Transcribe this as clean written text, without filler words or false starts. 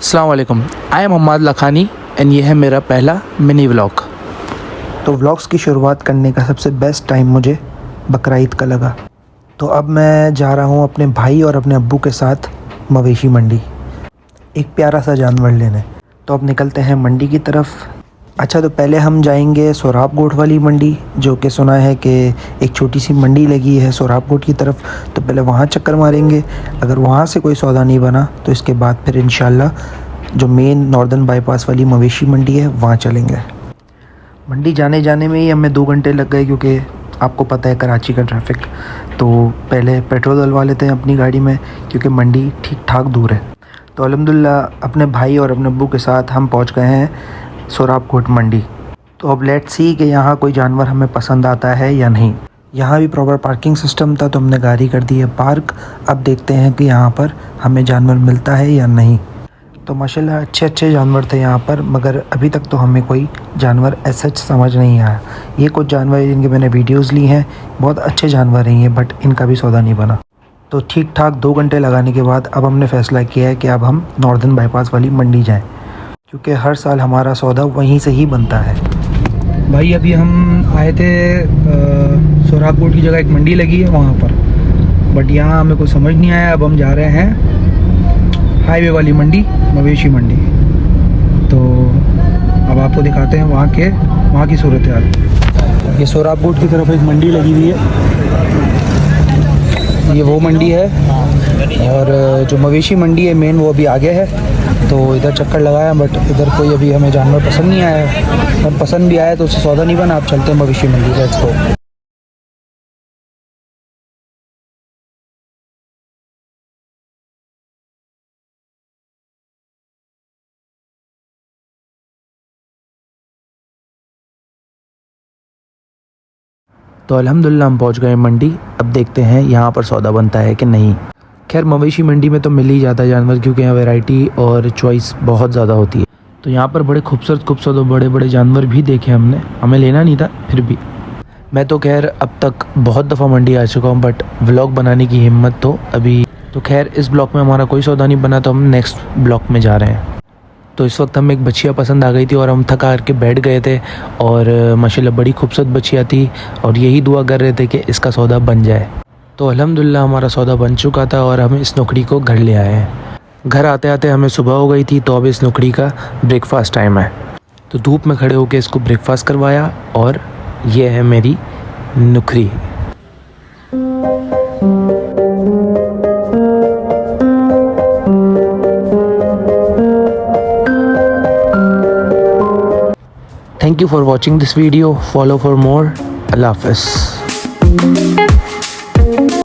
अस्सलाम वालेकुम, I am Mohammad Lakhani and ये है मेरा पहला मिनी व्लॉग। तो व्लॉग्स की शुरुआत करने का सबसे बेस्ट टाइम मुझे बकरा ईद का लगा। तो अब मैं जा रहा हूँ अपने भाई और अपने अब्बू के साथ मवेशी मंडी, एक प्यारा सा जानवर लेने। तो अब निकलते हैं मंडी की तरफ। अच्छा, तो पहले हम जाएंगे सोराब गोट वाली मंडी, जो कि सुना है कि एक छोटी सी मंडी लगी है सोराब गोट की तरफ। तो पहले वहाँ चक्कर मारेंगे। अगर वहाँ से कोई सौदा नहीं बना तो इसके बाद फिर इंशाल्लाह जो मेन नॉर्दर्न बाईपास वाली मवेशी मंडी है वहाँ चलेंगे। मंडी जाने में ही हमें 2 घंटे लग गए, क्योंकि आपको पता है कराची का ट्रैफिक। तो पहले पेट्रोल डलवा लेते हैं अपनी गाड़ी में, क्योंकि मंडी ठीक ठाक दूर है। तो अल्हम्दुलिल्लाह अपने भाई और अपने अब्बू के साथ हम पहुंच गए हैं सोराब कोट मंडी। तो अब लेट्स सी कि यहाँ कोई जानवर हमें पसंद आता है या नहीं। यहाँ भी प्रॉपर पार्किंग सिस्टम था, तो हमने गाड़ी कर दी है पार्क। अब देखते हैं कि यहाँ पर हमें जानवर मिलता है या नहीं। तो माशाल्लाह अच्छे जानवर थे यहाँ पर, मगर अभी तक तो हमें कोई जानवर ऐसा समझ नहीं आया। ये कुछ जानवर जिनके मैंने वीडियोज़ ली हैं, बहुत अच्छे जानवर हैं ये, बट इनका भी सौदा नहीं बना। तो ठीक ठाक 2 घंटे लगाने के बाद अब हमने फ़ैसला किया है कि अब हम नॉर्दर्न बाईपास वाली मंडी जाएं, क्योंकि हर साल हमारा सौदा वहीं से ही बनता है। भाई अभी हम आए थे सोराब कोट की जगह एक मंडी लगी है वहाँ पर, बट यहाँ हमें कुछ समझ नहीं आया। अब हम जा रहे हैं हाईवे वाली मंडी, मवेशी मंडी। तो अब आपको दिखाते हैं वहाँ की सूरत हाल। ये सोराब कोट की तरफ एक मंडी लगी हुई है, ये वो मंडी है। और जो मवेशी मंडी है मेन, वो अभी आगे है। तो इधर चक्कर लगाया, बट इधर कोई अभी हमें जानवर पसंद नहीं आया, और पसंद भी आया तो उससे सौदा नहीं बना। आप चलते हैं मवेशी मंडी, लेट्स गो। तो अल्हम्दुलिल्लाह हम पहुंच गए मंडी। अब देखते हैं यहाँ पर सौदा बनता है कि नहीं। खैर मवेशी मंडी में तो मिल ही जाता है जानवर, क्योंकि यहाँ वैरायटी और चॉइस बहुत ज़्यादा होती है। तो यहाँ पर बड़े खूबसूरत और बड़े जानवर भी देखे हमने। हमें लेना नहीं था, फिर भी मैं तो खैर अब तक बहुत दफ़ा मंडी आ चुका हूँ, बट व्लॉग बनाने की हिम्मत तो अभी। तो खैर इस ब्लॉक में हमारा कोई सौदा नहीं बना, तो हम नेक्स्ट ब्लॉक में जा रहे हैं। तो इस वक्त हमें एक बच्चिया पसंद आ गई थी और हम थक हार के बैठ गए थे, और माशाल्लाह बड़ी खूबसूरत बच्चिया थी, और यही दुआ कर रहे थे कि इसका सौदा बन जाए। तो अल्हम्दुलिल्लाह हमारा सौदा बन चुका था और हम इस नुकड़ी को घर ले आए हैं। घर आते आते हमें सुबह हो गई थी, तो अब इस नुकड़ी का ब्रेकफास्ट टाइम है। तो धूप में खड़े होकर इसको ब्रेकफास्ट करवाया, और ये है मेरी नुकरी। Thank you for watching this video. Follow for more. Allah Hafiz.